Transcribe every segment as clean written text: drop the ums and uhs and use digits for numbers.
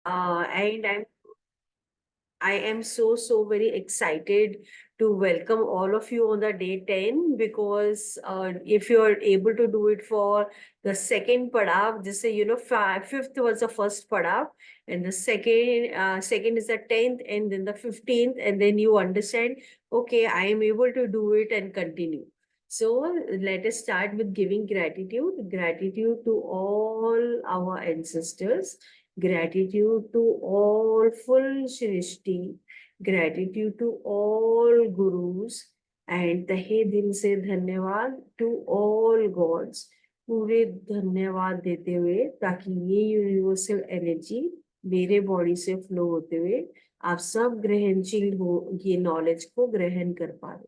And I am so very excited to welcome all of you on the day 10 because if you are able to do it for the second padav, just say, fifth was the first padav, and the second is the 10th, and then the 15th, and then you understand, okay, I am able to do it and continue. So let us start with giving gratitude. Gratitude to all our ancestors, gratitude to all full Shrishti, gratitude to all gurus, and तहे दिल से धन्यवाद to all gods. पूरे धन्यवाद देते हुए ताकि ये यूनिवर्सल एनर्जी मेरे बॉडी से फ्लो होते हुए आप सब ग्रहणशील हो, ये नॉलेज को ग्रहण कर पा रहे.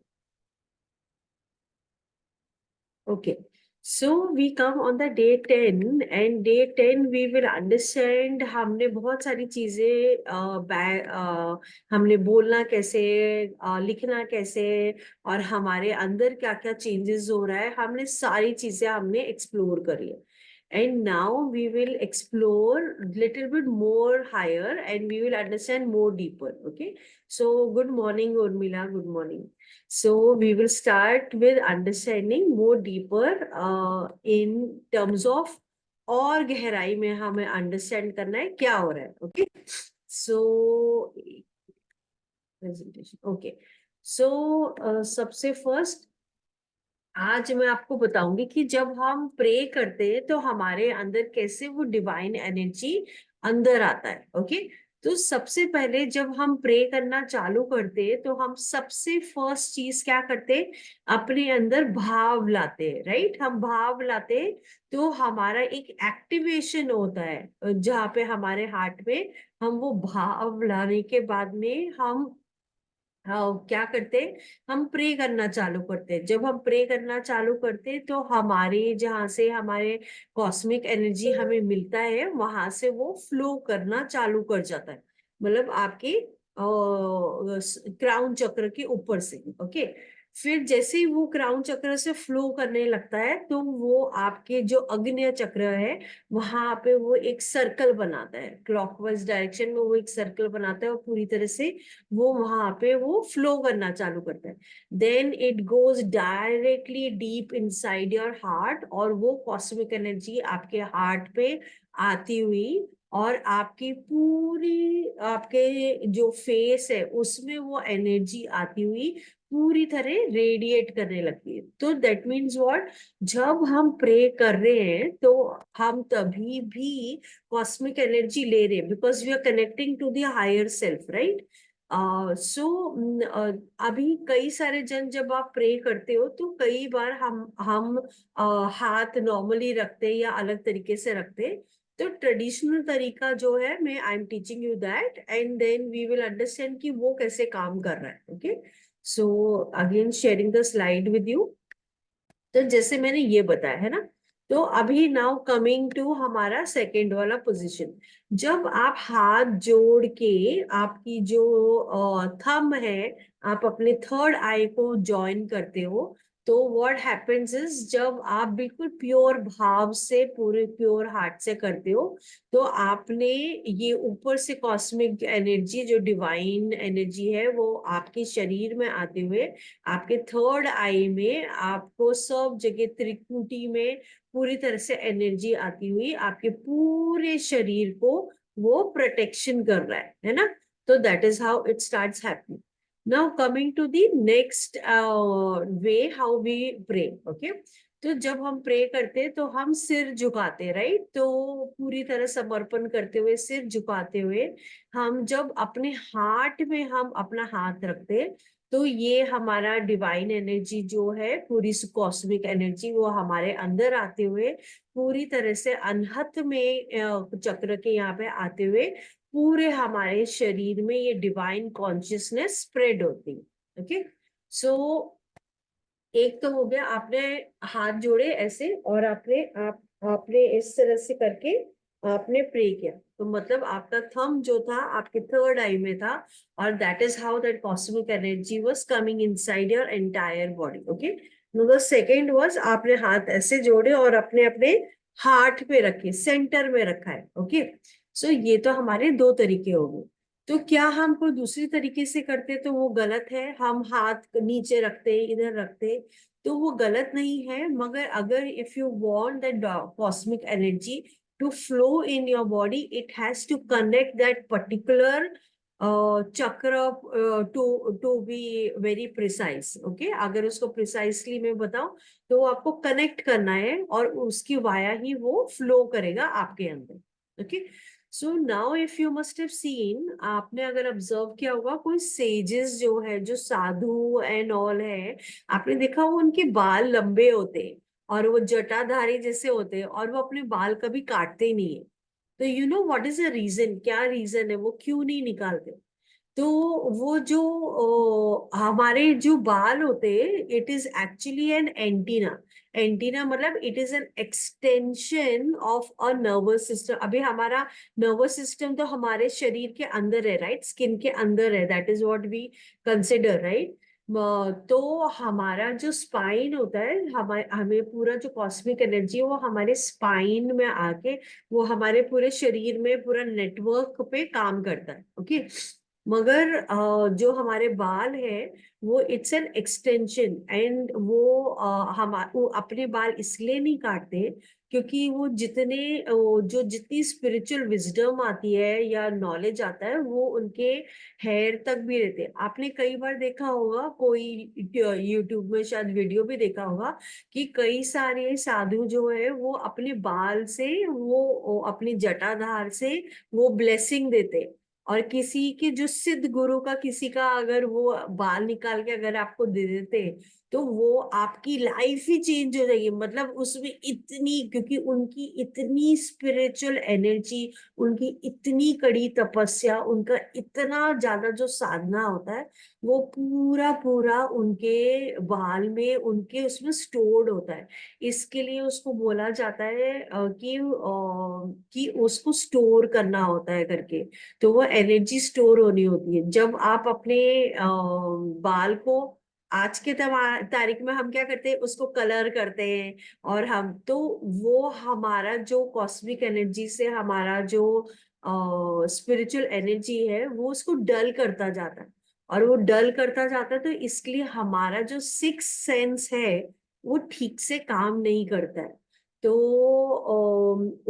Okay, so we come on the day 10 and day 10 we will understand हमने बहुत सारी चीजें हमने बोलना कैसे, लिखना कैसे, और हमारे अंदर क्या क्या चेंजेस हो रहा है, हमने सारी चीजें हमने एक्सप्लोर करी है. And now we will explore little bit more higher and we will understand more deeper. Okay, so good morning Urmila, good morning. So we will start with understanding more deeper in terms of और गहराई में हमें understand करना है क्या हो रहा है. ओके, सो प्रेजेंटेशन. ओके, सो सबसे फर्स्ट आज मैं आपको बताऊंगी कि जब हम प्रे करते हैं तो हमारे अंदर कैसे वो डिवाइन एनर्जी अंदर आता है. ओके, तो सबसे पहले जब हम प्रे करना चालू करते हैं तो हम सबसे फर्स्ट चीज क्या करते हैं, अपने अंदर भाव लाते हैं. राइट, हम भाव लाते हैं तो हमारा एक एक्टिवेशन होता है जहाँ पे हमारे हार्ट में हम वो भाव लाने के बाद में हम क्या करते हैं, हम प्रे करना चालू करते हैं. जब हम प्रे करना चालू करते हैं तो हमारे जहां से हमारे कॉस्मिक एनर्जी हमें मिलता है वहां से वो फ्लो करना चालू कर जाता है, मतलब आपके क्राउन चक्र के ऊपर से. ओके, फिर जैसे ही वो क्राउन चक्र से फ्लो करने लगता है तो वो आपके जो अग्न्य चक्र है वहां पे वो एक सर्कल बनाता है, क्लॉकवाइज डायरेक्शन में वो एक सर्कल बनाता है और पूरी तरह से वो वहां पे वो फ्लो करना चालू करता है. Then it goes directly deep inside your heart और वो कॉस्मिक एनर्जी आपके हार्ट पे आती हुई और आपकी पूरी आपके जो फेस है उसमें वो एनर्जी आती हुई पूरी तरह रेडिएट करने लगती है. तो दैट मीन्स व्हाट, जब हम प्रे कर रहे हैं तो हम तभी भी कॉस्मिक एनर्जी ले रहे हैं because we are connecting to the higher self. Right, so अभी कई सारे जन जब आप प्रे करते हो तो कई बार हम हाथ नॉर्मली रखते हैं या अलग तरीके से रखते हैं. तो ट्रेडिशनल तरीका जो है, मैं I am teaching you that and then we will understand कि वो कैसे काम कर रहा है. Okay, so again sharing the slide with you. तो जैसे मैंने ये बताया है ना, तो अभी नाउ कमिंग टू हमारा सेकेंड वाला पोजीशन. जब आप हाथ जोड़ के आपकी जो थंब है आप अपने थर्ड आई को ज्वाइन करते हो तो व्हाट हैपेंस इज, जब आप बिल्कुल प्योर भाव से पूरे प्योर हार्ट से करते हो तो आपने ये ऊपर से कॉस्मिक एनर्जी जो डिवाइन एनर्जी है वो आपके शरीर में आते हुए आपके थर्ड आई में आपको सब जगह त्रिकुटी में पूरी तरह से एनर्जी आती हुई आपके पूरे शरीर को वो प्रोटेक्शन कर रहा है ना. तो that is how it starts happening. Now coming to the next way how we pray. Okay, तो जब हम प्रे करते तो हम सिर झुकाते. राइट, तो पूरी तरह समर्पण करते हुए सिर झुकाते हुए हम जब अपने हार्ट में हम अपना हाथ रखते तो ये हमारा डिवाइन एनर्जी जो है पूरी कॉस्मिक एनर्जी वो हमारे अंदर आते हुए पूरी तरह से अनहत में चक्र के यहाँ पे आते हुए पूरे हमारे शरीर में ये डिवाइन कॉन्शियसनेस स्प्रेड होती है. ओके, सो एक तो हो गया आपने हाथ जोड़े ऐसे और आपने इस तरह से करके आपने प्रे किया तो मतलब आपका थंब जो था आपके थर्ड आई में था और that is how that cosmic energy was coming inside your entire body. Okay, the second was आपने हाथ ऐसे जोड़े और अपने अपने हार्ट पे रखे, सेंटर में रखा है. ओके, सो ये तो हमारे दो तरीके हो गए। तो क्या हम कोई दूसरी तरीके से करते तो वो गलत है, हम हाथ नीचे रखते इधर रखते तो वो गलत नहीं है। मगर अगर if you want that cosmic energy to flow in your body, it has to connect that particular chakra to be very precise. Okay, अगर उसको प्रिसाइसली मैं बताऊं तो वो आपको कनेक्ट करना है और उसकी वाया ही वो फ्लो करेगा आपके अंदर। Okay, so now if you must have seen, आपने अगर ऑब्जर्व किया होगा कोई सेजेस जो है, जो साधु एंड ऑल है, आपने देखा वो उनके बाल लंबे होते हैं और वो जटाधारी जैसे होते हैं और वो अपने बाल कभी काटते ही नहीं है। तो you know what is the reason, क्या रीजन है, वो क्यों नहीं निकालते? तो वो जो हमारे जो बाल होते हैं, it is actually an antenna. Antenna मतलब it is an extension of a nervous system. अभी हमारा नर्वस सिस्टम तो हमारे शरीर के अंदर है, राइट, स्किन के अंदर है, that is what we consider, right. तो हमारा जो स्पाइन होता है, हमें हमें पूरा जो कॉस्मिक एनर्जी है वो हमारे स्पाइन में आके वो हमारे पूरे शरीर में पूरा नेटवर्क पे काम करता है। ओके, मगर जो हमारे बाल है वो इट्स एन एक्सटेंशन एंड वो अपने बाल इसलिए नहीं काटते क्योंकि वो जितनी स्पिरिचुअल विजडम आती है या नॉलेज आता है वो उनके हेयर तक भी रहते हैं। आपने कई बार देखा होगा, कोई यूट्यूब में शायद वीडियो भी देखा होगा कि कई सारे साधु जो है वो अपने बाल से वो अपनी जटाधार से वो ब्लेसिंग देते। और किसी के जो सिद्ध गुरु का किसी का अगर वो बाल निकाल के अगर आपको दे देते तो वो आपकी लाइफ ही चेंज हो जाएगी। मतलब उसमें इतनी, क्योंकि उनकी इतनी स्पिरिचुअल एनर्जी, उनकी इतनी कड़ी तपस्या, उनका इतना ज्यादा जो साधना होता है वो पूरा पूरा उनके बाल में, उनके उसमें स्टोर्ड होता है। इसके लिए उसको बोला जाता है कि उसको स्टोर करना होता है करके। तो वो एनर्जी स्टोर होनी होती है। जब आप अपने बाल को आज के तारीख में हम क्या करते हैं, उसको कलर करते हैं और हम तो वो हमारा जो कॉस्मिक एनर्जी से हमारा जो स्पिरिचुअल एनर्जी है वो उसको डल करता जाता है। और वो डल करता जाता है तो इसलिए हमारा जो सिक्स सेंस है वो ठीक से काम नहीं करता है। तो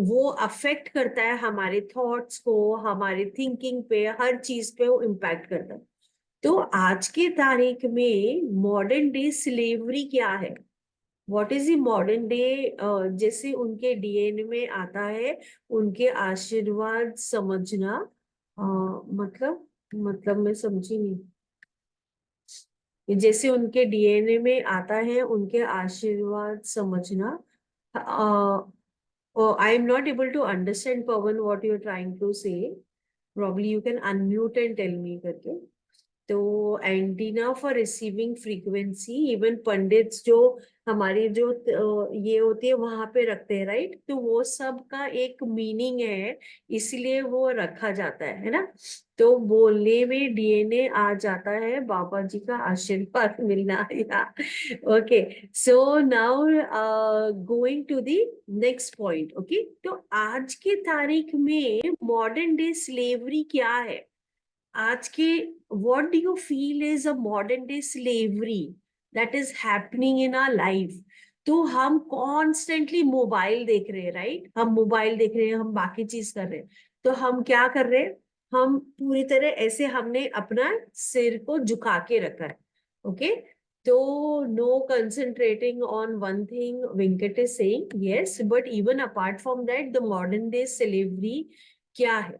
वो अफेक्ट करता है हमारे थॉट्स को, हमारे थिंकिंग पे, हर चीज पे वो इम्पैक्ट करता है। तो आज के तारीख में मॉडर्न डे स्लेवरी क्या है, what is the modern day? जैसे उनके डीएनए में आता है उनके आशीर्वाद समझना। मतलब मैं समझी नहीं। जैसे उनके डीएनए में आता है उनके आशीर्वाद समझना। I am not able to understand Pawan what you are trying to say. Probably you can unmute and tell me करके। तो antenna for receiving frequency, even pandits जो हमारी जो ये होती है वहां पे रखते हैं, राइट। तो वो सब का एक मीनिंग है, इसलिए वो रखा जाता है ना। तो बोलने में डीएनए आ जाता है, बाबा जी का आशीर्वाद मिलना या। Okay, so now going to the next point. Okay, तो आज के तारीख में मॉडर्न डे स्लेवरी क्या है? आज के what do you feel is a modern day slavery that is happening in our life? तो हम कॉन्स्टेंटली मोबाइल देख रहे हैं, राइट, हम मोबाइल देख रहे हैं, हम बाकी चीज कर रहे हैं। तो हम क्या कर रहे हैं, हम पूरी तरह ऐसे हमने अपना सिर को झुका के रखा है। ओके, तो no concentrating on one thing, Venkat is saying yes, but even apart from that the modern day slavery क्या है?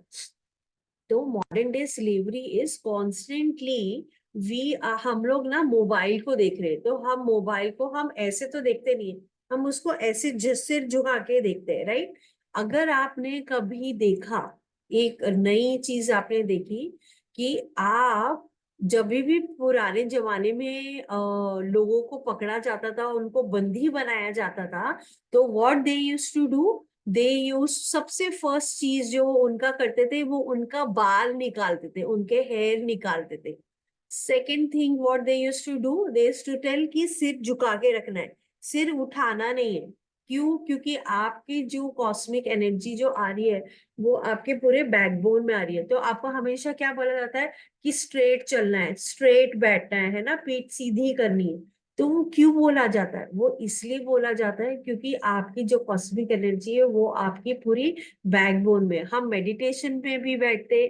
तो modern day slavery is constantly we, हम लोग ना मोबाइल को देख रहे हैं। तो हम मोबाइल को हम ऐसे तो देखते नहीं है, हम उसको ऐसे सिर झुका के देखते हैं, राइट। अगर आपने कभी देखा, एक नई चीज आपने देखी कि आप जब भी पुराने जमाने में लोगों को पकड़ा जाता था, उनको बंदी बनाया जाता था, तो what they used to do, they use सबसे फर्स्ट चीज जो उनका करते थे वो उनका बाल निकालते थे, उनके हेयर निकालते थे। Second thing what they use to do, they used to tell कि सिर झुका के रखना है, सिर उठाना नहीं है। क्यों? क्योंकि आपकी जो कॉस्मिक एनर्जी जो आ रही है वो आपके पूरे बैकबोन में आ रही है। तो आपको हमेशा क्या बोला जाता है कि स्ट्रेट चलना है, स्ट्रेट बैठना है ना, पीठ सीधी करनी है। तो वो क्यों बोला जाता है? वो इसलिए बोला जाता है क्योंकि आपकी जो कॉस्मिक एनर्जी है वो आपकी पूरी बैकबोन में। हम मेडिटेशन में भी बैठते,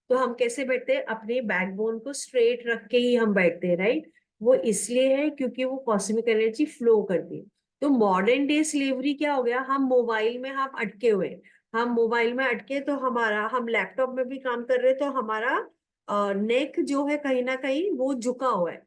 तो हम कैसे बैठते हैं? अपने बैकबोन को स्ट्रेट रख के ही हम बैठते हैं, राइट? वो इसलिए है क्योंकि वो कॉस्मिक एनर्जी फ्लो करती है। तो मॉडर्न डे स्लेवरी क्या हो गया? हम मोबाइल में हम अटके हुए हैं। हम मोबाइल में अटके तो हमारा, हम लैपटॉप में भी काम कर रहे हैं तो हमारा नेक जो है कहीं ना कहीं वो झुका हुआ है।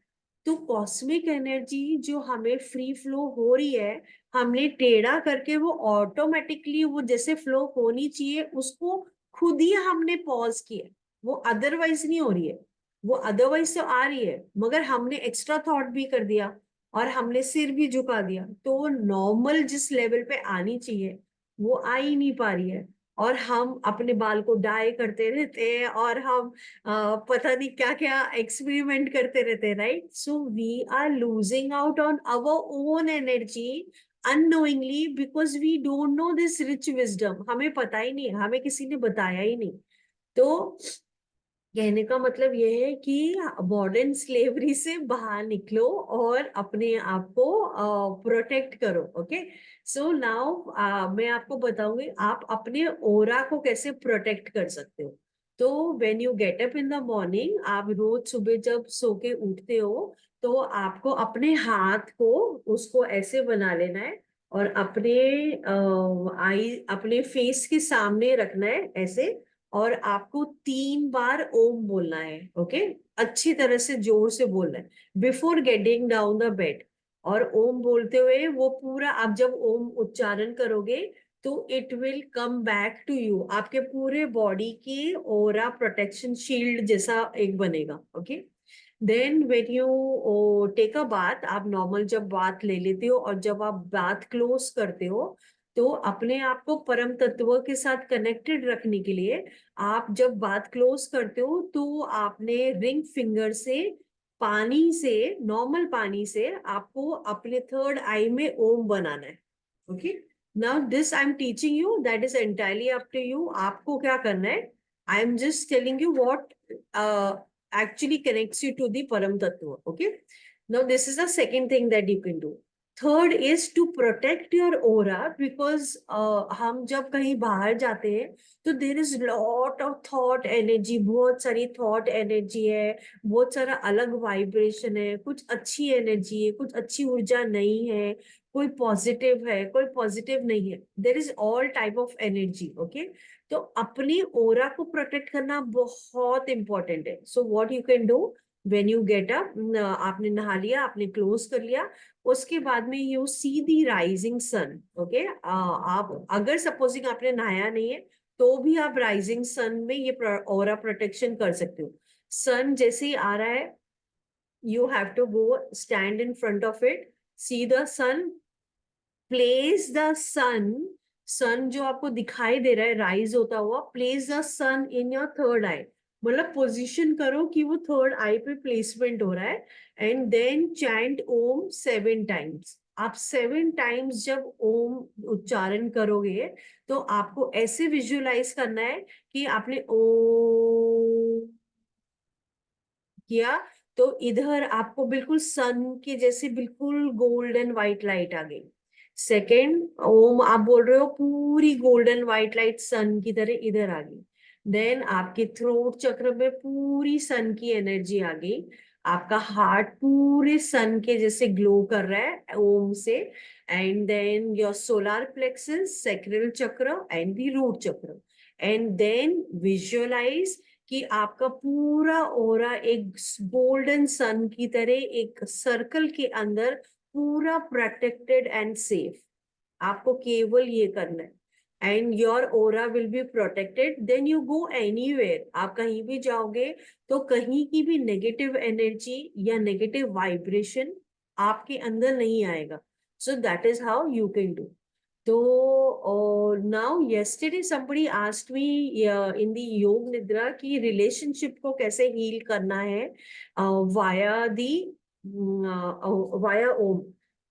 तो कॉस्मिक एनर्जी जो हमें फ्री फ्लो हो रही है, हमने टेढ़ा करके वो ऑटोमेटिकली वो जैसे फ्लो होनी चाहिए उसको खुद ही हमने पॉज किया। वो अदरवाइज नहीं हो रही है, वो अदरवाइज तो आ रही है मगर हमने एक्स्ट्रा थॉट भी कर दिया और हमने सिर भी झुका दिया, तो वो नॉर्मल जिस लेवल पे आनी चाहिए वो आ ही नहीं पा रही है। और हम अपने बाल को डाई करते रहते हैं और हम पता नहीं क्या क्या एक्सपेरिमेंट करते रहते हैं, right? So we are losing out on our own energy unknowingly because we don't know this rich wisdom. हमें पता ही नहीं, हमें किसी ने बताया ही नहीं। तो कहने का मतलब यह है कि मॉडर्न स्लेवरी से बाहर निकलो और अपने आप को प्रोटेक्ट करो। ओके, सो नाउ मैं आपको बताऊंगी आप अपने ओरा को कैसे प्रोटेक्ट कर सकते हो। तो when you get up in the morning, आप रोज सुबह जब सो के उठते हो तो आपको अपने हाथ को उसको ऐसे बना लेना है और अपने आई अपने फेस के सामने रखना है ऐसे। और आपको 3 बार ओम बोलना है। ओके, अच्छी तरह से जोर से बोलना है before getting down the bed. और ओम बोलते हुए वो पूरा, आप जब ओम उच्चारण करोगे तो it will come back to you, आपके पूरे बॉडी की ओरा प्रोटेक्शन शील्ड जैसा एक बनेगा। Okay, then when you take a bath, आप नॉर्मल जब बाथ ले लेते हो और जब आप बाथ क्लोज करते हो तो अपने आप को परम तत्व के साथ कनेक्टेड रखने के लिए आप जब बात क्लोज करते हो तो आपने रिंग फिंगर से, पानी से, नॉर्मल पानी से आपको अपने थर्ड आई में ओम बनाना है। Okay, now this I am teaching you, that is entirely up to you आपको क्या करना है। I am just telling you what actually connects you to the param tattva. Okay, now this is the second thing that you can do. Third is to protect your aura because हम जब कहीं बाहर जाते हैं तो there is lot of thought energy, बहुत सारी thought energy है, बहुत सारा अलग वाइब्रेशन है, कुछ अच्छी एनर्जी है, कुछ अच्छी ऊर्जा नहीं है, कोई पॉजिटिव है, कोई पॉजिटिव नहीं है, there is all type of energy. Okay, तो अपनी ओरा को प्रोटेक्ट करना बहुत इंपॉर्टेंट है। So what you can do, when you get up, आपने नहा लिया, आपने क्लोज कर लिया, उसके बाद में you see the rising sun. Okay, आप अगर सपोजिंग आपने नहाया नहीं है तो भी आप राइजिंग सन में ये ऑरा प्रोटेक्शन कर सकते हो। सन जैसे ही आ रहा है you have to go stand in front of it, see the sun, place the sun, sun जो आपको दिखाई दे रहा है राइज होता हुआ, place the sun in your third eye, मतलब पोजीशन करो कि वो थर्ड आई पे प्लेसमेंट हो रहा है। And then chant Om 7 times. आप 7 टाइम्स जब ओम उच्चारण करोगे तो आपको ऐसे विजुअलाइज करना है कि आपने ओम किया तो इधर आपको बिल्कुल सन के जैसे बिल्कुल गोल्डन व्हाइट लाइट आ गई। सेकेंड ओम आप बोल रहे हो, पूरी गोल्डन व्हाइट लाइट सन की तरह इधर आ गई। देन आपके थ्रोट चक्र में पूरी सन की एनर्जी आ गई, आपका हार्ट पूरे सन के जैसे ग्लो कर रहा है ओम से। And then your solar plexus, sacral chakra and the root chakra. And then visualise कि आपका पूरा ओरा एक गोल्डन सन की तरह एक सर्कल के अंदर पूरा प्रोटेक्टेड एंड सेफ। आपको केवल ये करना है and your aura will be protected. Then you go anywhere, आप कहीं भी जाओगे तो कहीं की भी नेगेटिव एनर्जी या नेगेटिव वाइब्रेशन आपके अंदर नहीं आएगा। So that is how you can do. तो now yesterday somebody asked me in the योग निद्रा की रिलेशनशिप को कैसे हील करना है वाया दी वाया ओम।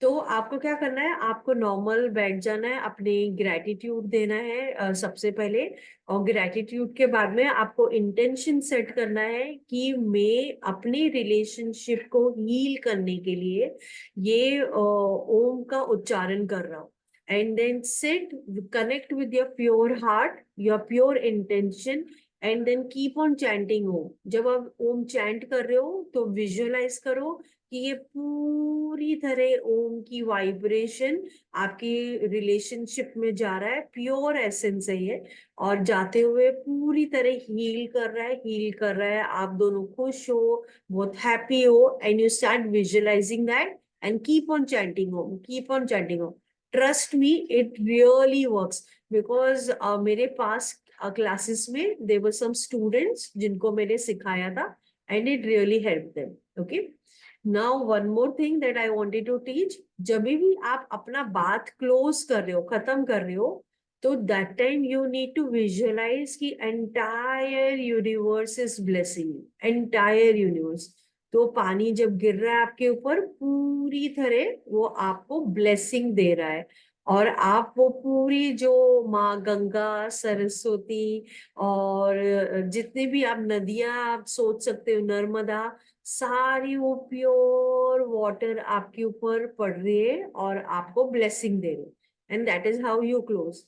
तो आपको क्या करना है, आपको नॉर्मल बैठ जाना है, अपने ग्रेटिट्यूड देना है सबसे पहले। और ग्रेटिट्यूड के बाद में आपको इंटेंशन सेट करना है कि मैं अपने रिलेशनशिप को हील करने के लिए ये ओम का उच्चारण कर रहा हूँ। And then sit, connect with your pure heart, your pure intention, and then keep on chanting Om. जब आप ओम चैंट कर रहे हो तो विजुअलाइज करो कि ये पूरी तरह ओम की वाइब्रेशन आपकी रिलेशनशिप में जा रहा है, प्योर एसेंस है ये। और जाते हुए पूरी तरह हील कर रहा है, हील कर रहा है, आप दोनों खुश हो, बहुत हैप्पी हो, and you start visualising that and keep on chanting Om, keep on chanting Om. Trust me, it really works. Because मेरे पास क्लासेस में देयर वर सम स्टूडेंट्स जिनको मैंने सिखाया था, and it really help them. Okay, now one more thing that I wanted to teach. जब भी आप अपना बात क्लोज कर रहे हो, खत्म कर रहे हो, तो that time you need to visualise कि entire universe is blessing you, entire universe. तो पानी जब गिर रहा है आपके ऊपर, पूरी तरह वो आपको ब्लेसिंग दे रहा है। और आप वो पूरी जो माँ गंगा, सरस्वती, और जितने भी आप नदियां आप सोच सकते हो, नर्मदा, सारी वो प्योर वाटर आपके ऊपर पड़ रही है और आपको ब्लेसिंग दे रही है। And that is how you close.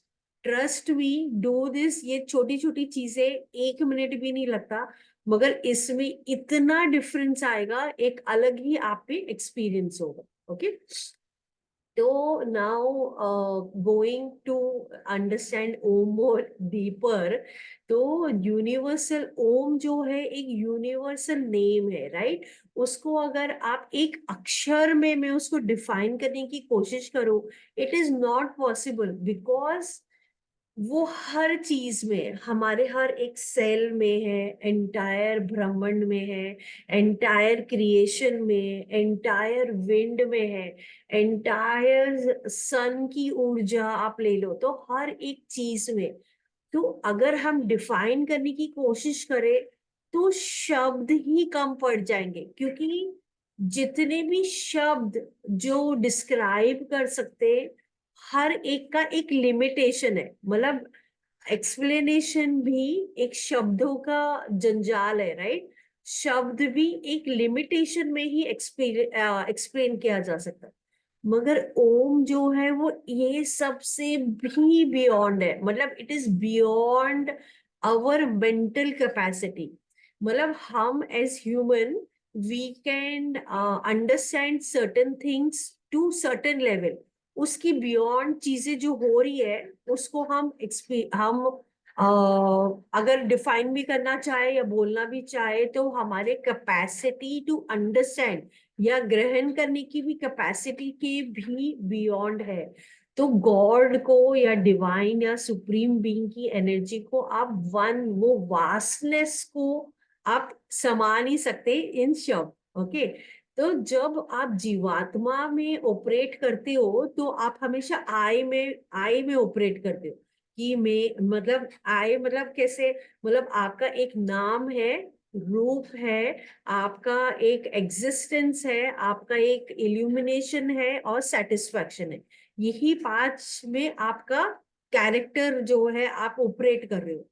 Trust me, do this. ये छोटी छोटी चीजें, 1 मिनट भी नहीं लगता, मगर इसमें इतना डिफरेंस आएगा, एक अलग ही आप पे एक्सपीरियंस होगा। ओके, तो now going to understand Om more deeper. तो यूनिवर्सल ओम जो है एक यूनिवर्सल नेम है, राइट? उसको अगर आप एक अक्षर में मैं उसको डिफाइन करने की कोशिश करूं, it is not possible. Because वो हर चीज में, हमारे हर एक सेल में है, एंटायर ब्रह्मांड में है, एंटायर क्रिएशन में, एंटायर विंड में है, एंटायर सन की ऊर्जा आप ले लो, तो हर एक चीज में। तो अगर हम डिफाइन करने की कोशिश करें तो शब्द ही कम पड़ जाएंगे, क्योंकि जितने भी शब्द जो डिस्क्राइब कर सकते, हर एक का एक लिमिटेशन है। मतलब एक्सप्लेनेशन भी एक शब्दों का जंजाल है, राइट? शब्द भी एक लिमिटेशन में ही एक्सप्लेन किया जा सकता है। मगर ओम जो है वो ये सबसे भी बियॉन्ड है। मतलब it is beyond our mental capacity. मतलब हम as human, we can understand certain things to certain level. उसकी बियॉन्ड चीजें जो हो रही है, उसको हम अगर डिफाइन भी करना चाहे या बोलना भी चाहे, तो हमारे कैपेसिटी टू अंडरस्टैंड या ग्रहण करने की भी कैपेसिटी के भी बियॉन्ड है। तो गॉड को या डिवाइन या सुप्रीम बीइंग की एनर्जी को आप वन, वो वास्टनेस को आप समा नहीं सकते इन शब्द। ओके, तो जब आप जीवात्मा में ऑपरेट करते हो तो आप हमेशा आई में ऑपरेट करते हो। कि मैं मतलब आई मतलब कैसे, मतलब आपका एक नाम है, रूप है, आपका एक एग्जिस्टेंस है, आपका एक इल्यूमिनेशन है और सेटिस्फैक्शन है। यही 5 में आपका कैरेक्टर जो है आप ऑपरेट कर रहे हो।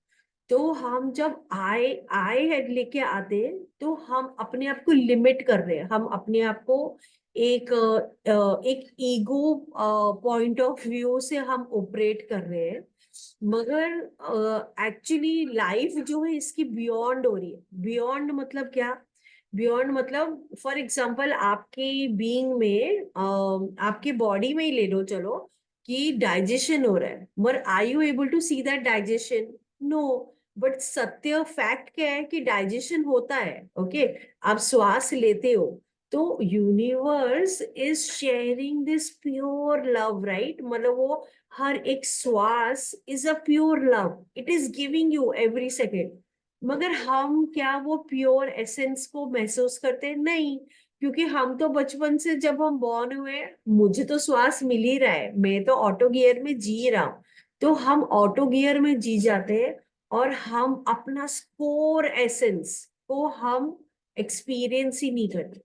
तो हम जब आई हेड लेके आते हैं, तो हम अपने आप को लिमिट कर रहे हैं, हम अपने आप को एक एक ईगो पॉइंट ऑफ व्यू से हम ऑपरेट कर रहे हैं। मगर एक्चुअली लाइफ जो है इसकी बियॉन्ड हो रही है। बियॉन्ड मतलब क्या? बियॉन्ड मतलब फॉर एग्जांपल आपके बीइंग में, आपके बॉडी में ही ले लो चलो, कि डाइजेशन हो रहा है, मगर are you able to see that digestion? No. But सत्य फैक्ट क्या है कि डाइजेशन होता है। ओके, आप श्वास लेते हो, तो universe is sharing this pure love, right? मतलब वो हर एक श्वास is a pure love, it is giving you every second. मगर हम क्या वो प्योर एसेंस को महसूस करते हैं? नहीं। क्योंकि हम तो बचपन से, जब हम बॉर्न हुए, मुझे तो श्वास मिल ही रहा है, मैं तो ऑटो गियर में जी रहा हूं। तो हम ऑटो गियर में जी जाते हैं और हम अपना कोर एसेंस को हम एक्सपीरियंस ही नहीं करते।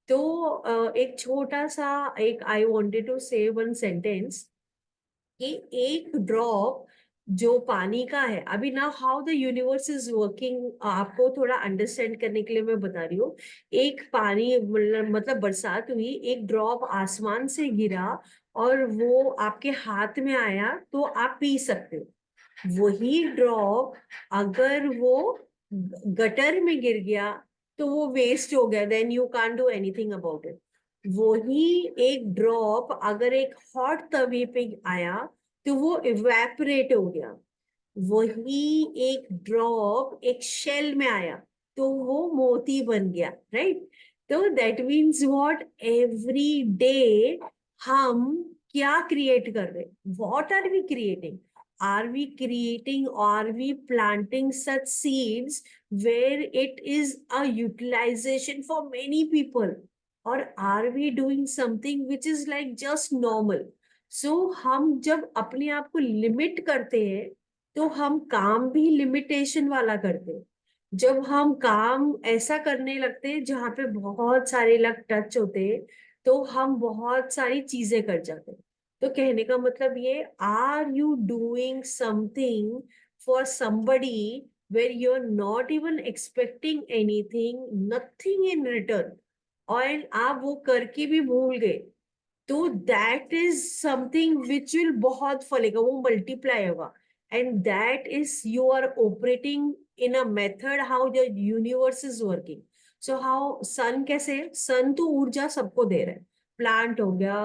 तो एक छोटा सा, एक आई वांटेड टू से वन सेंटेंस कि एक ड्रॉप जो पानी का है, अभी ना how the universe is working आपको थोड़ा अंडरस्टैंड करने के लिए मैं बता रही हूँ। एक पानी मतलब बरसात हुई, एक ड्रॉप आसमान से गिरा और वो आपके हाथ में आया तो आप पी सकते हो। वही ड्रॉप अगर वो गटर में गिर गया तो वो वेस्ट हो गया, then you can't do anything about it. वही एक ड्रॉप अगर एक हॉट तवे पे आया तो वो इवेपोरेट हो गया। वही एक ड्रॉप एक शेल में आया तो वो मोती बन गया, राइट। तो that means what, every day हम क्या क्रिएट कर रहे, what are we creating, are we creating, are we planting such seeds where it is a utilization for many people, or are we doing something which is like just normal? So हम जब अपने आप को limit करते हैं तो हम काम भी लिमिटेशन वाला करते हैं। जब हम काम ऐसा करने लगते हैं जहाँ पे बहुत सारे लोग टच होते हैं तो हम बहुत सारी चीजें कर जाते हैं। तो कहने का मतलब ये, are you doing something for somebody where you're not even expecting anything, nothing in return, और आप वो करके भी भूल गए, तो that is something which will बहुत फलेगा, वो मल्टीप्लाई होगा। And that is you are operating in a method how the universe is working. So how sun, कैसे सन तो ऊर्जा सबको दे रहा है, प्लांट हो गया,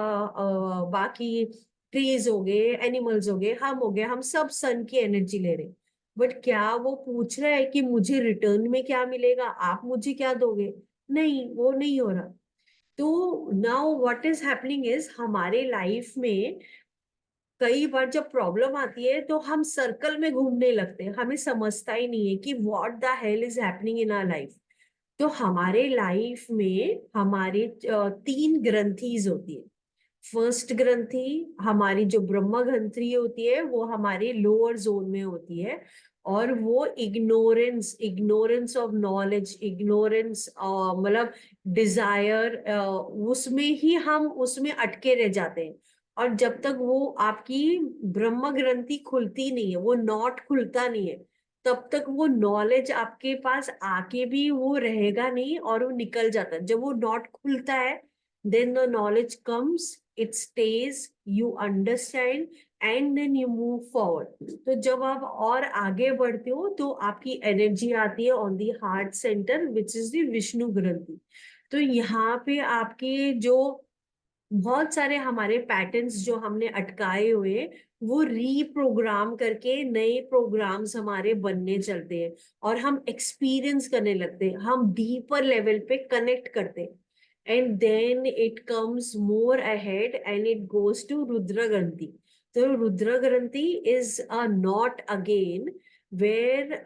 बाकी ट्रीज हो गए, एनिमल्स हो गए, हम हो गए, हम सब सन की एनर्जी ले रहे हैं। बट क्या वो पूछ रहा है कि मुझे रिटर्न में क्या मिलेगा, आप मुझे क्या दोगे? नहीं, वो नहीं हो रहा। तो now what is happening is, हमारे लाइफ में कई बार जब प्रॉब्लम आती है तो हम सर्कल में घूमने लगते हैं, हमें समझता ही नहीं है कि what the hell is happening in our life. तो हमारे लाइफ में हमारे तीन ग्रंथीज होती है। फर्स्ट ग्रंथि हमारी जो ब्रह्म ग्रंथि होती है वो हमारे लोअर जोन में होती है, और वो ignorance, ignorance of knowledge, ignorance मतलब डिजायर, उसमें ही हम उसमें अटके रह जाते हैं। और जब तक वो आपकी ब्रह्म ग्रंथि खुलती नहीं है, वो नॉट खुलता नहीं है, तब तक वो नॉलेज आपके पास आके भी वो रहेगा नहीं और वो निकल जाता है। जब वो नॉट खुलता है, then the knowledge comes, it stays, you understand, and then you move forward। तो जब आप और आगे बढ़ते हो तो आपकी एनर्जी आती है on the heart centre which is the Vishnu ग्रंथि। तो यहाँ पे आपके जो बहुत सारे हमारे पैटर्न्स जो हमने अटकाए हुए, वो रीप्रोग्राम करके नए प्रोग्राम्स हमारे बनने चलते हैं, और हम एक्सपीरियंस करने लगते हैं, हम डीपर लेवल पे कनेक्ट करते हैं। And then it comes more ahead and it goes to Rudra granthi. तो Rudra granthi is a knot again where,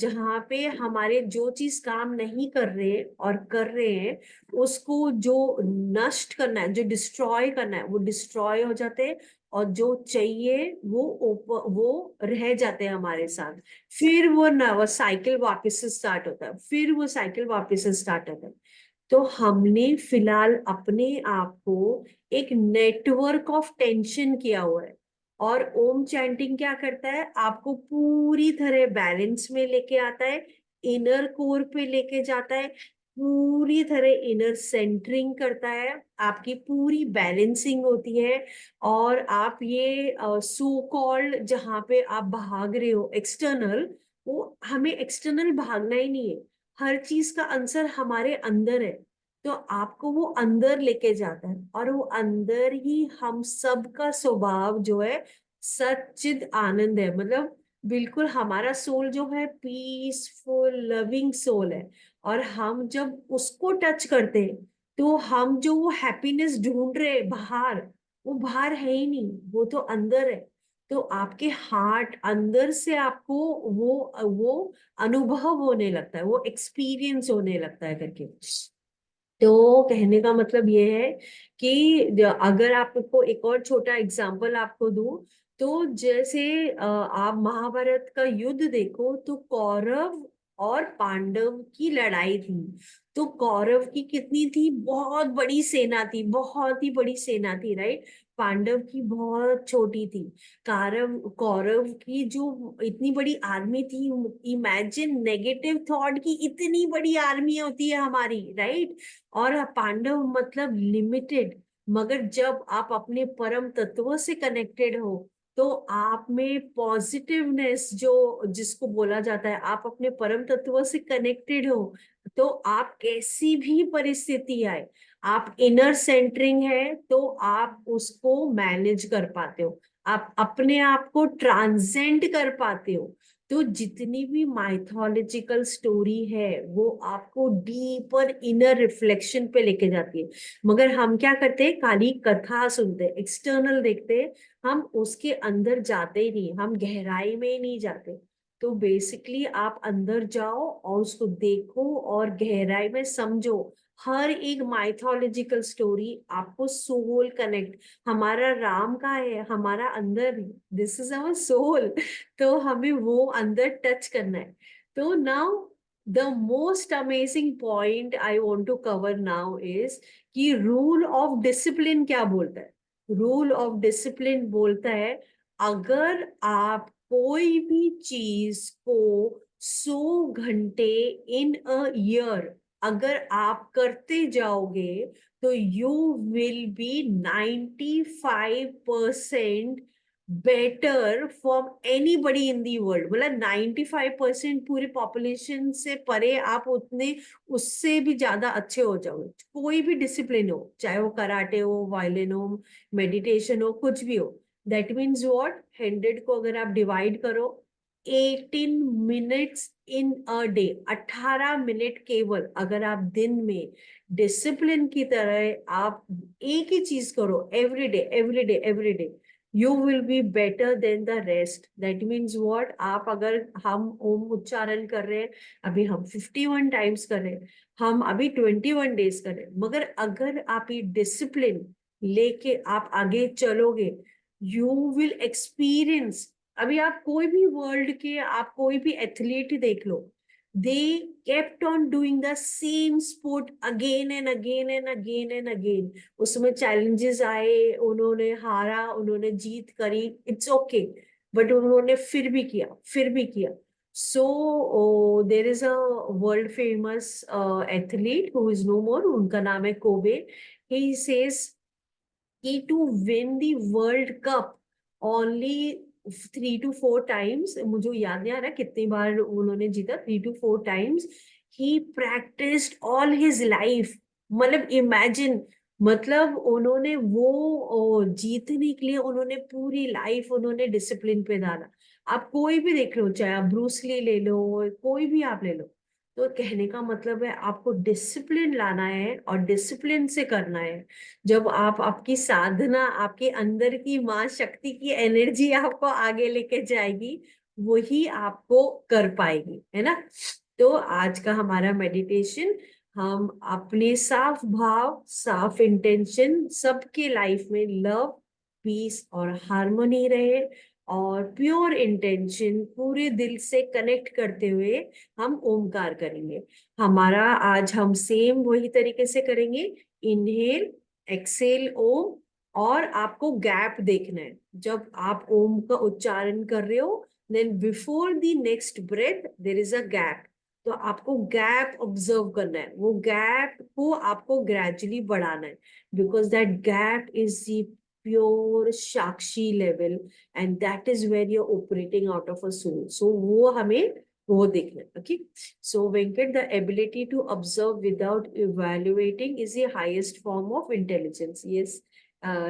जहाँ पे हमारे जो चीज काम नहीं कर रहे और कर रहे हैं, उसको जो नष्ट करना है, जो डिस्ट्रॉय करना है, वो डिस्ट्रॉय हो जाते हैं, और जो चाहिए वो रह जाते हैं हमारे साथ। फिर वो साइकिल वापस से स्टार्ट होता है, फिर वो साइकिल वापस से स्टार्ट होता है। तो हमने फिलहाल अपने आप को एक नेटवर्क ऑफ टेंशन किया हुआ है, और ओम चैंटिंग क्या करता है, आपको पूरी तरह बैलेंस में लेके आता है, इनर कोर पे लेके जाता है, पूरी तरह इनर सेंटरिंग करता है, आपकी पूरी बैलेंसिंग होती है। और आप ये सो कॉल्ड जहाँ पे आप भाग रहे हो एक्सटर्नल, वो हमें एक्सटर्नल भागना ही नहीं है, हर चीज का आंसर हमारे अंदर है। तो आपको वो अंदर लेके जाता है, और वो अंदर ही हम सब का स्वभाव जो है सच्चिद आनंद है, मतलब बिल्कुल हमारा सोल जो है पीसफुल लविंग सोल है। और हम जब उसको टच करते हैं तो हम जो वो हैप्पीनेस ढूंढ रहे हैं बाहर, वो बाहर है ही नहीं, वो तो अंदर है। तो आपके हार्ट अंदर से आपको वो अनुभव होने लगता है, वो एक्सपीरियंस होने लगता है करके। तो कहने का मतलब ये है कि अगर आपको एक और छोटा एग्जांपल आपको दूं, तो जैसे आप महाभारत का युद्ध देखो तो कौरव और पांडव की लड़ाई थी। तो कौरव की कितनी थी, बहुत बड़ी सेना थी, बहुत ही बड़ी सेना थी, राइट। पांडव की बहुत छोटी थी। कौरव कौरव की जो इतनी बड़ी आर्मी थी, इमेजिन नेगेटिव थॉट की इतनी बड़ी आर्मी होती है हमारी, राइट। और पांडव मतलब लिमिटेड। मगर जब आप अपने परम तत्व से कनेक्टेड हो, तो आप में पॉजिटिवनेस जो जिसको बोला जाता है, आप अपने परम तत्व से कनेक्टेड हो, तो आप कैसी भी परिस्थिति आए, आप इनर सेंटरिंग है तो आप उसको मैनेज कर पाते हो, आप अपने आप को ट्रांसेंड कर पाते हो। तो जितनी भी माइथोलॉजिकल स्टोरी है वो आपको डीपर इनर रिफ्लेक्शन पे लेके जाती है। मगर हम क्या करते हैं, खाली कथा सुनते हैं, एक्सटर्नल देखते हैं, हम उसके अंदर जाते ही नहीं, हम गहराई में ही नहीं जाते। तो बेसिकली आप अंदर जाओ और उसको देखो और गहराई में समझो। हर एक माइथोलॉजिकल स्टोरी आपको सोल कनेक्ट, हमारा राम का है हमारा अंदर, दिस इज आवर सोल। तो हमें वो अंदर टच करना है। तो now the most amazing point I want to cover now is कि रूल ऑफ डिसिप्लिन क्या बोलता है। रूल ऑफ डिसिप्लिन बोलता है, अगर आप कोई भी चीज को 100 घंटे इन अ ईयर अगर आप करते जाओगे, तो you will be 95% better from anybody in the world. मतलब 95% पूरे पॉपुलेशन से परे आप उतने, उससे भी ज्यादा अच्छे हो जाओगे। कोई भी डिसिप्लिन हो, चाहे वो कराटे हो, वायलिन हो, मेडिटेशन हो, कुछ भी हो। दैट मीन्स व्हाट, 100 को अगर आप डिवाइड करो, 18 minutes in a day, 18 minute केवल अगर आप दिन में डिसिप्लिन की तरह आप एक ही चीज करो, every day every day every day, you will be better than the rest. That means what, आप अगर, हम ओम उच्चारण कर रहे हैं, अभी हम 51 टाइम्स कर रहे हैं, हम अभी 21 डेज कर रहे हैं, मगर अगर आप ये डिसिप्लिन लेके आप आगे चलोगे, यू विल एक्सपीरियंस। अभी आप कोई भी वर्ल्ड के, आप कोई भी एथलीट देख लो, they kept on doing the same sport again and again and again and again. उसमें चैलेंजेस आए, उन्होंने हारा, उन्होंने जीत करी, इट्स ओके, बट उन्होंने फिर भी किया, फिर भी किया। So there is a world famous athlete who is no more, उनका नाम है कोबे। ही सेज कि to win the world cup only 3 to 4 times, मुझे याद नहीं आ रहा कितनी बार उन्होंने जीता, 3 to 4 times, he practised all his life. मतलब इमेजिन, मतलब उन्होंने वो जीतने के लिए उन्होंने पूरी लाइफ उन्होंने डिसिप्लिन पे डाला। आप कोई भी देख लो, चाहे आप ब्रूसली ले लो, कोई भी आप ले लो। तो कहने का मतलब है आपको डिसिप्लिन लाना है और डिसिप्लिन से करना है। जब आप, आपकी साधना, आपके अंदर की माँ शक्ति की एनर्जी आपको आगे लेके जाएगी, वही आपको कर पाएगी, है ना। तो आज का हमारा मेडिटेशन, हम अपने साफ भाव, साफ इंटेंशन, सबके लाइफ में लव, पीस और हार्मनी रहे, और प्योर इंटेंशन पूरे दिल से कनेक्ट करते हुए हम ओमकार करेंगे। हमारा आज हम सेम वही तरीके से करेंगे, इनहेल, एक्सेल ओम। और आपको गैप देखना है, जब आप ओम का उच्चारण कर रहे हो, then before the next breath there is a gap. तो आपको गैप ऑब्जर्व करना है, वो गैप को आपको ग्रेजुअली बढ़ाना है, because that gap is the pure sakshi level, and that is where you're operating out of a soul. So वो हमें वो देखना है, okay. So, Venkat, the ability to observe without evaluating is the highest form of intelligence. Yes,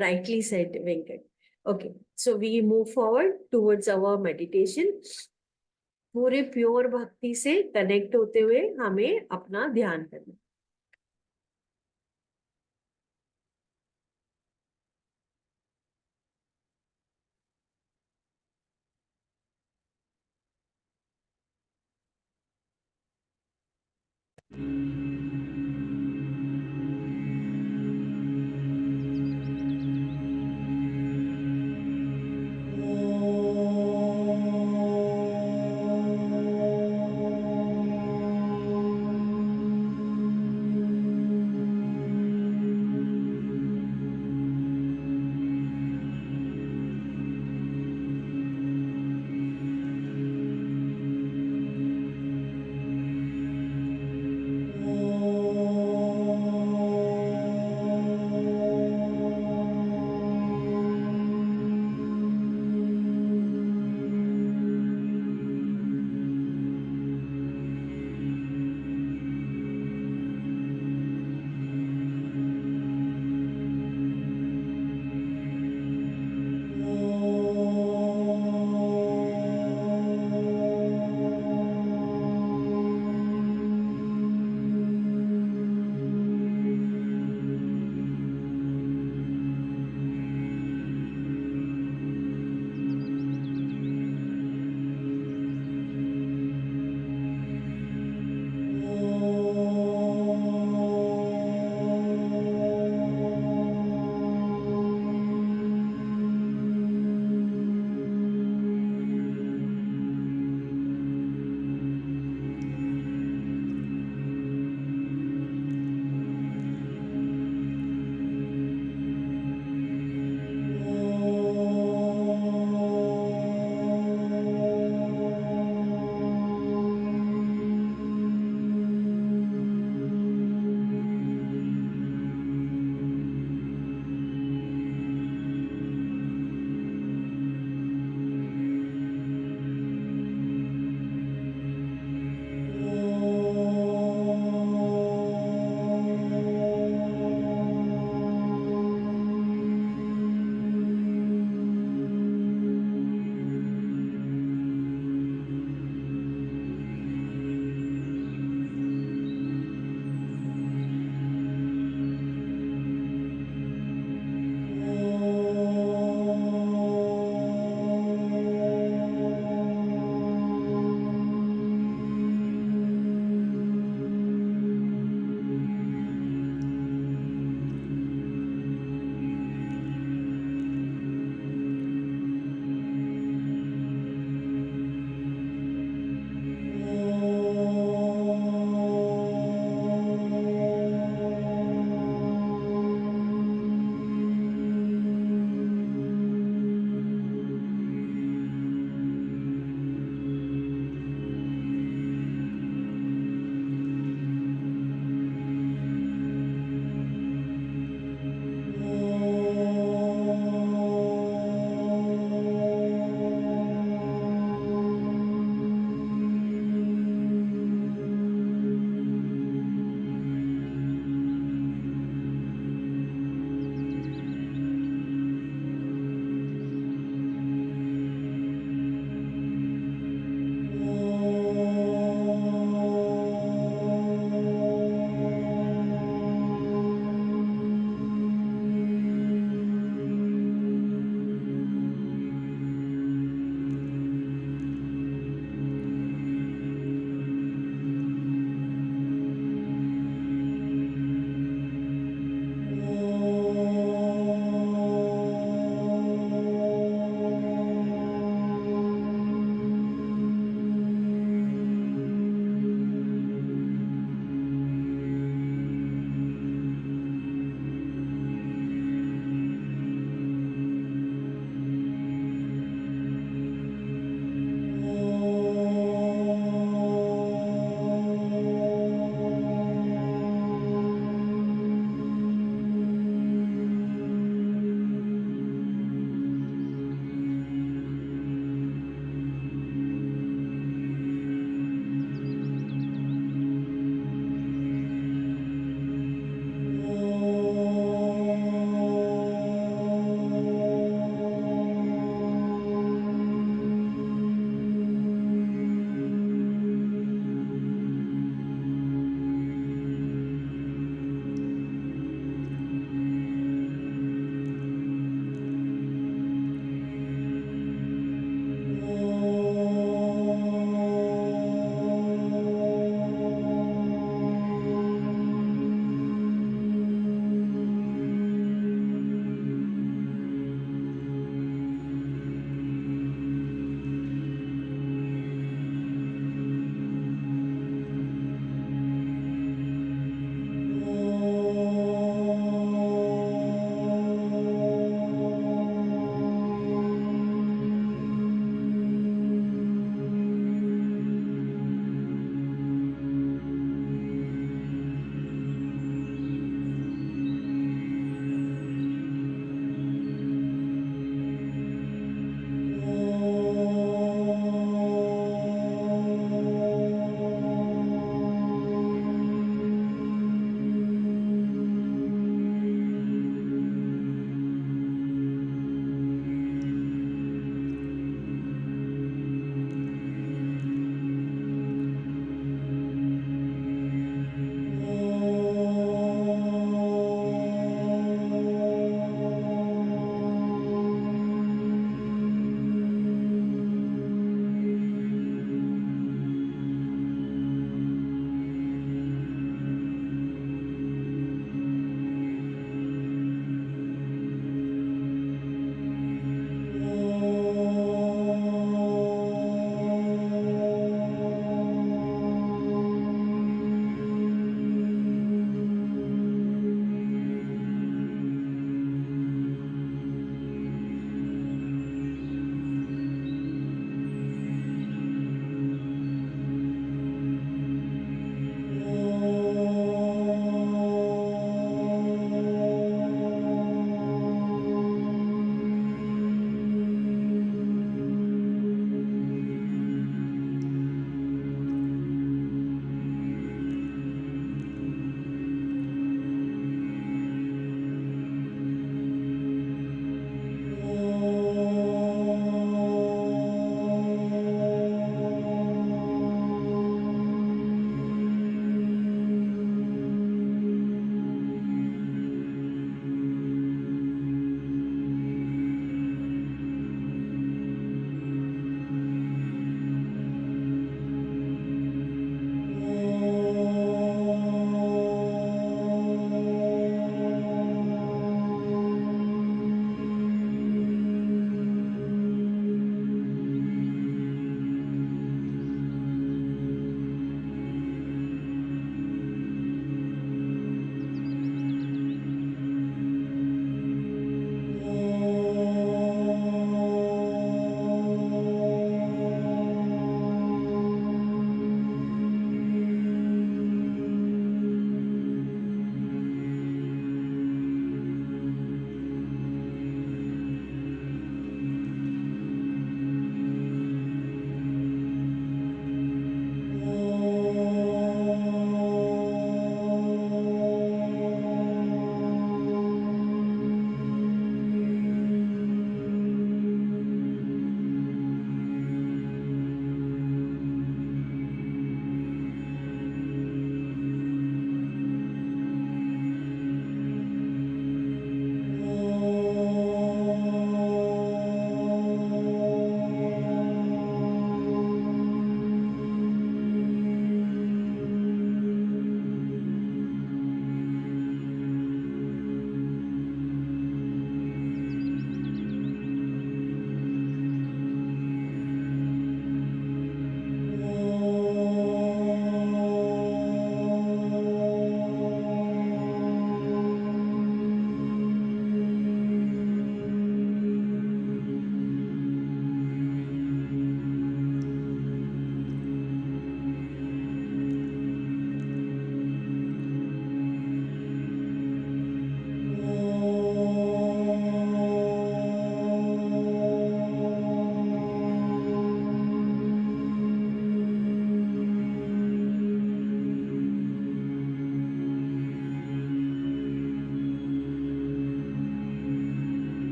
rightly said, Venkat. Okay, so we move forward towards our meditation. पूरे pure भक्ति से connect होते हुए हमें अपना ध्यान करना।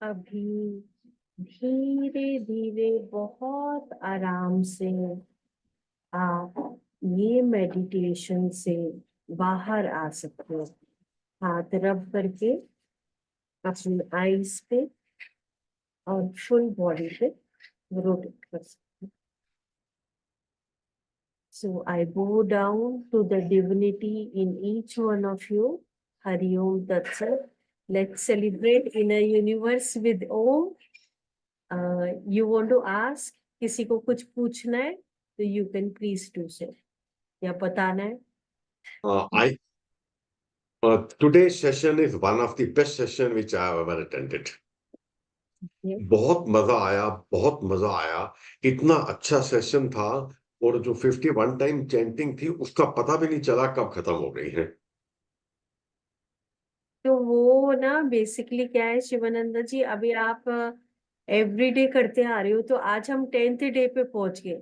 अभी धीरे धीरे बहुत आराम से आप ये मेडिटेशन से बाहर आ सकते हो। हाथ रब करके अपनी आईज पे और फुल बॉडी पे रोटेट कर सकते हो। So I bow down to the divinity in each one of you. Hari Om Tat Sat. Let's celebrate inner universe with Om. You want to ask? किसी को कुछ पूछना है तो you can please do so. या बताना है? I Today's session is one of the best session which I have ever attended. Yeah. बहुत मजा आया। इतना अच्छा सेशन था और जो 51 टाइम चैंटिंग थी उसका पता भी नहीं चला कब खत्म हो गई है। तो वो ना बेसिकली क्या है शिवानंदा जी, अभी आप एवरीडे करते आ रहे हो, तो आज हम 10th डे पे पहुंच गए।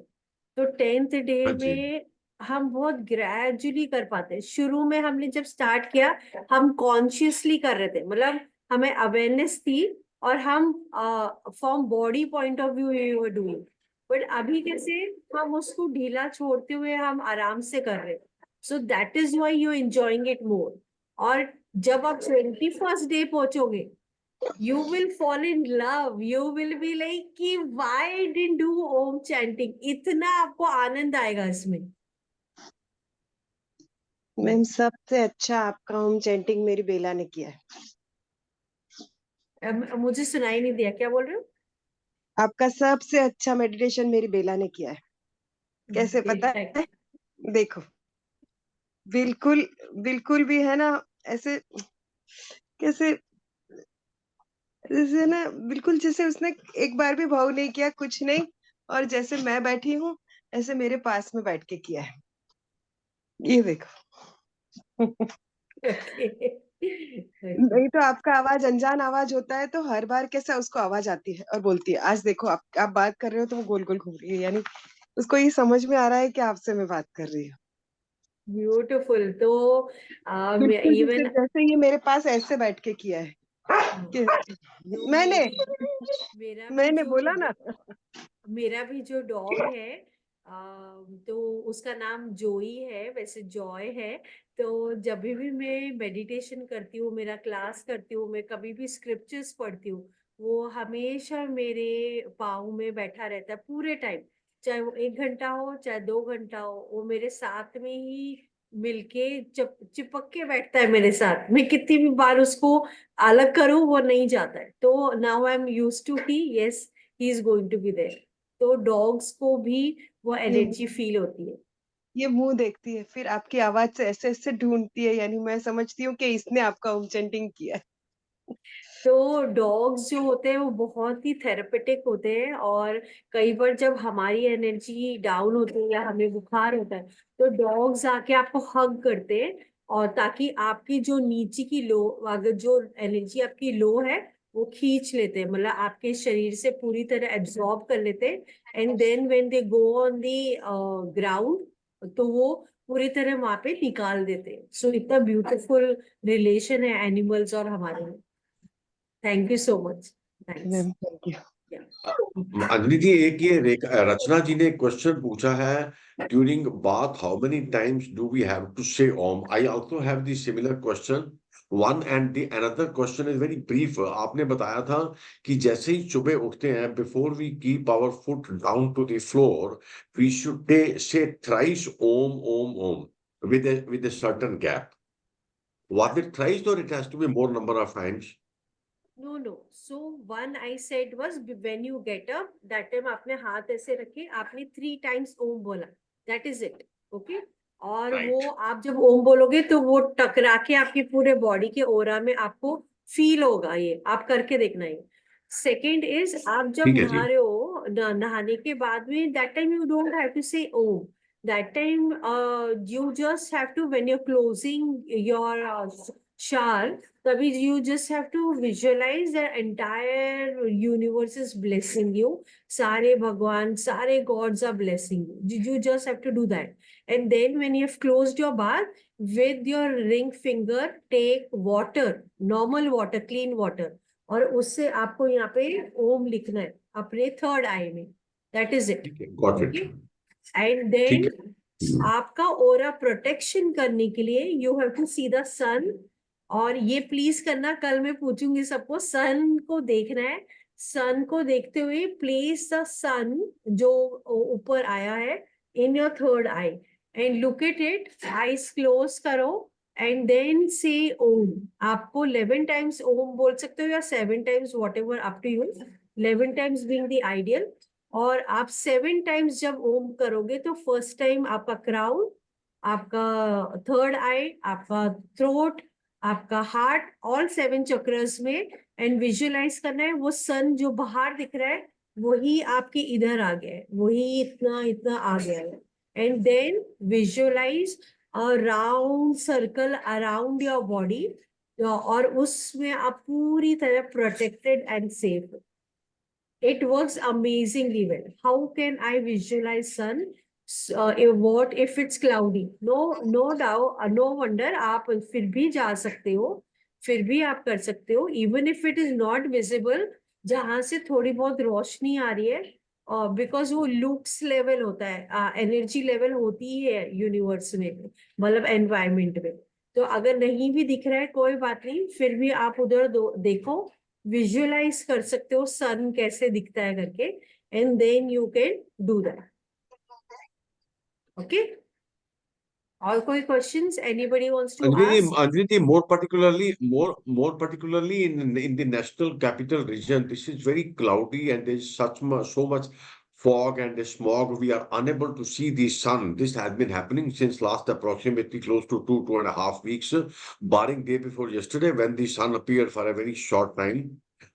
तो 10th डे हाँ जी। में हम बहुत ग्रेजुअली कर पाते हैं। शुरू में हमने जब स्टार्ट किया हम कॉन्शियसली कर रहे थे, मतलब हमें अवेयरनेस थी और हम from body point of view we were doing. But अभी कैसे हम उसको ढीला छोड़ते हुए हम आराम से कर रहे हैं। So that is why you enjoying it more. और जब आप 21st डे पहुंचोगे you will fall in love, you will be like कि why didn't do om chanting। इतना आपको आनंद आएगा इसमें। मैम सबसे अच्छा आपका होम चैंटिंग मेरी बेला ने किया है। मुझे सुनाई नहीं दिया, क्या बोल रहे हो? आपका सबसे अच्छा मेडिटेशन मेरी बेला ने किया है। कैसे पता है? देखो बिल्कुल बिल्कुल भी है ना, ऐसे कैसे, जैसे ना बिल्कुल जैसे उसने एक बार भी भाव नहीं किया, कुछ नहीं। और जैसे मैं बैठी हूँ ऐसे मेरे पास में बैठ के किया है। ये देखो। नहीं तो आपका आवाज अनजान आवाज होता है तो हर बार कैसा उसको आवाज आती है और बोलती है। आज देखो आप बात कर रहे हो तो वो गोल गोल घूम रही है, यानी उसको ये समझ में आ रहा है कि आपसे मैं बात कर रही हूँ। ब्यूटिफुल। तो बिल्कुल इवन जैसे ये मेरे पास ऐसे बैठ के किया है कि जो मैंने मेरा भी मैंने जो बोला ना। मेरा भी जो डॉग है तो उसका नाम जोई है, वैसे जॉय है। तो जब भी मैं मेडिटेशन करती हूँ, मेरा क्लास करती हूँ, मैं कभी भी स्क्रिप्चर्स पढ़ती हूँ, वो हमेशा मेरे पाँव में बैठा रहता है पूरे टाइम। चाहे वो 1 घंटा हो चाहे 2 घंटा हो, वो मेरे साथ में ही मिलके चिपक के बैठता है मेरे साथ। मैं कितनी भी बार उसको अलग करूं वो नहीं जाता है। तो now I am used to he, yes he is going to be there. तो डॉग्स को भी वो एनर्जी फील होती है। ये मुंह देखती है फिर आपकी आवाज से ऐसे ऐसे ढूंढती है, यानी मैं समझती हूँ कि इसने आपका होम चैंटिंग किया है। तो डॉग्स जो होते हैं वो बहुत ही थेरेपेटिक होते हैं। और कई बार जब हमारी एनर्जी डाउन होती है या हमें बुखार होता है तो डॉग्स आके आपको हग करते हैं, और ताकि आपकी जो नीचे की लो, अगर जो एनर्जी आपकी लो है वो खींच लेते हैं, मतलब आपके शरीर से पूरी तरह एब्जॉर्ब कर लेते हैं। And then when they go on the ground तो वो पूरी तरह वहां पे निकाल देते हैं। सो इतना ब्यूटीफुल रिलेशन है एनिमल्स और हमारे में। Thank you so much. Thanks. Ma'am thank you. Anjali ji, एक ये रचना जी ने क्वेश्चन पूछा है, during bath how many times do we have to say Om. I also have the similar question one, and the another question is very brief. आपने बताया था कि जैसे ही सुबह उठते हैं, before we keep our foot down to the floor, we should say thrice Om Om Om with a certain gap. Was it thrice or it has to be more number of times? No no, so one I said was when you get up that time आपने हाथ ऐसे रखे, आपने 3 times ओम बोला, that is it. Okay. और वो Right. आप जब ओम बोलोगे तो वो टकरा के आपकी पूरे बॉडी के ओरा में आपको फील होगा। ये आप करके देखना। ये सेकेंड इज, आप जब ठीक है नहा जी। रहे हो, नहाने के बाद में that time you don't have to say Om. That time you just have to, when you're closing your shower, तभी you just have to visualize the entire universe is blessing you। सारे भगवान, सारे gods are blessing you। You just have to do that। And then when you have closed your bath, with your ring finger take water, normal water, clean water, और उससे आपको यहाँ पे ओम लिखना है अपने थर्ड आई में, दैट इज इट। ठीक है, गॉट इट। एंड ठीक देन है। आपका ओरा प्रोटेक्शन करने के लिए you have to see the sun. और ये प्लीज करना, कल मैं पूछूंगी सबको, सन को देखना है। सन को देखते हुए प्लेस द सन जो ऊपर आया है इन your third I and look at it, eyes close करो एंड देन से ओम। आपको 11 टाइम्स ओम बोल सकते हो या 7 times, whatever, up to you, 11 times being the ideal. और आप 7 टाइम्स जब ओम करोगे तो फर्स्ट टाइम आपका क्राउन, आपका थर्ड आई, आपका थ्रोट, आपका हार्ट, ऑल 7 चक्रस में। एंड विजुअलाइज करना है वो सन जो बाहर दिख रहा है वही आपके इधर आ गया है, वही इतना इतना आ गया है। And then visualise a round circle around your body, और उसमें आप पूरी तरह protected and safe. It works amazingly well. How can I visualize sun? What if it's cloudy? No doubt, no wonder आप फिर भी जा सकते हो, फिर भी आप कर सकते हो, even if it is not visible, जहां से थोड़ी बहुत रोशनी आ रही है, बिकॉज वो लुक्स लेवल होता है, एनर्जी लेवल होती ही है यूनिवर्स में, मतलब एनवायरमेंट में। तो अगर नहीं भी दिख रहा है कोई बात नहीं, फिर भी आप उधर देखो, विजुअलाइज कर सकते हो सन कैसे दिखता है करके, and then you can do that. Okay, और कोई questions anybody wants to ask? Anjali, more particularly in the national capital region, this is very cloudy and there's so much fog and the smog. We are unable to see the sun. This has been happening since last approximately close to 2.5 weeks, barring day before yesterday when the sun appeared for a very short time.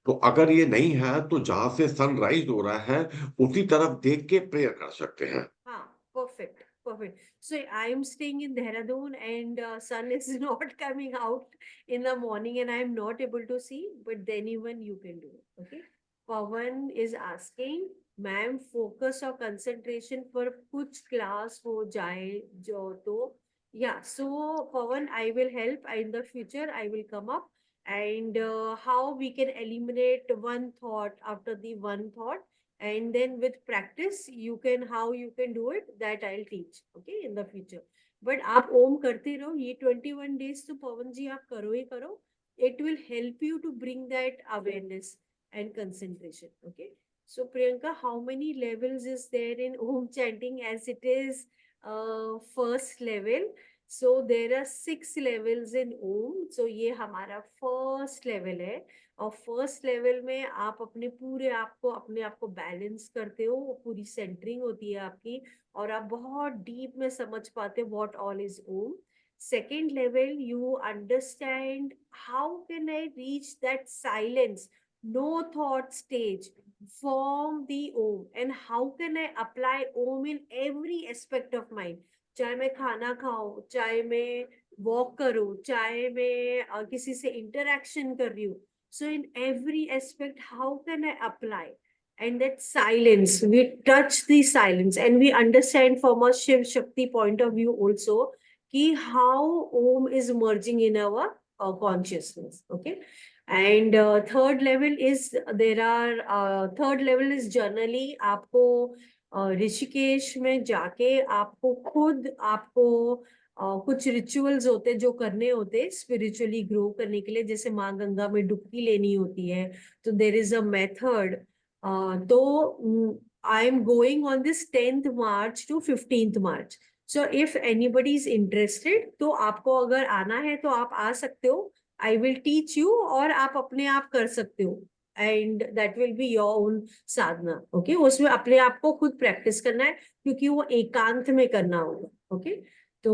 तो अगर ये नहीं है तो जहां से sunrise हो रहा है उसी तरफ देख के प्रेयर कर सकते हैं। हाँ, perfect, perfect. So I am staying in Dehradun and sun is not coming out in the morning and I am not able to see, but then even you can do it. Okay. Pawan is asking, ma'am focus और concentration पर कुछ class हो जाए जो तो, या so Pawan I will help in the future, I will come up and how we can eliminate one thought after the one thought, and then with practice you can, how you can do it, that I'll teach, okay, in the future. But आप ओम करते रहो, ये 21 days तो पवन जी आप करो ही करो, it will help you to bring that awareness and concentration. Okay, so Priyanka, how many levels is there in om chanting? As it is first level, so there are 6 levels in om, so ये हमारा first level है। और first level में आप अपने पूरे अपने आप को बैलेंस करते हो, वो पूरी सेंटरिंग होती है आपकी, और आप बहुत डीप में समझ पाते हो what all is Om. Second level, you understand how can I reach that silence, no thought stage from the Om, and how can I apply Om in every aspect of mind, चाहे मैं खाना खाऊं, चाहे मैं वॉक करूं, चाहे मैं किसी से इंटरेक्शन कर रही हूँ। So in every aspect, how can I apply? And that silence, we touch the silence and we understand from a Shiv Shakti point of view also, ki how Om is merging in our consciousness. Okay. And third level is, third level is generally आपको ऋषिकेश में जाके आपको खुद आपको कुछ rituals होते जो करने होते स्पिरिचुअली ग्रो करने के लिए, जैसे माँ गंगा में डुबकी लेनी होती है, तो देर इज अ मेथड। तो I am going on this 10th March to 15th March, so if anybody is interested तो आपको अगर आना है तो आप आ सकते हो, आई विल टीच यू, और आप अपने आप कर सकते हो, and that will be your own Sadhana. Okay, उसमें अपने आप को खुद प्रैक्टिस करना है क्योंकि वो एकांत में करना होगा। ओके, तो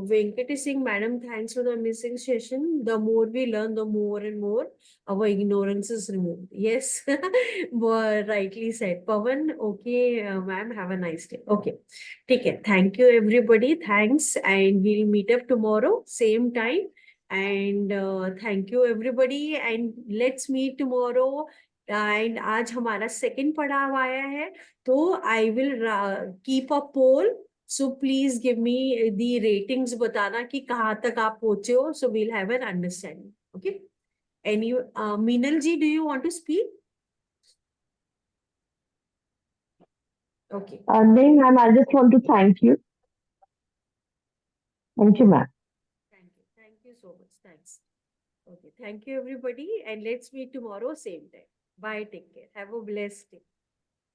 Venkati Singh, madam, thanks for the amazing session. The more we learn, the more and more our ignorance is removed. Yes, rightly said. Pavan, okay, ma'am, have a nice day. Okay, take care. Thank you, everybody. Thanks, and we'll meet up tomorrow, same time. And thank you, everybody. And let's meet tomorrow. And आज हमारा second पड़ाव आया है, तो I will keep a poll. So please give me the ratings, बताना कि कहाँ तक आप पहुंचे हो, so we'll have an understanding. Okay. Any Meenal ji, do you want to speak? Okay. नहीं ma'am, I just want to thank you. Thank you, ma'am. Thank you so much. Thanks. Okay, thank you everybody, and let's meet tomorrow same time. Bye. Take care. Have a blessed day.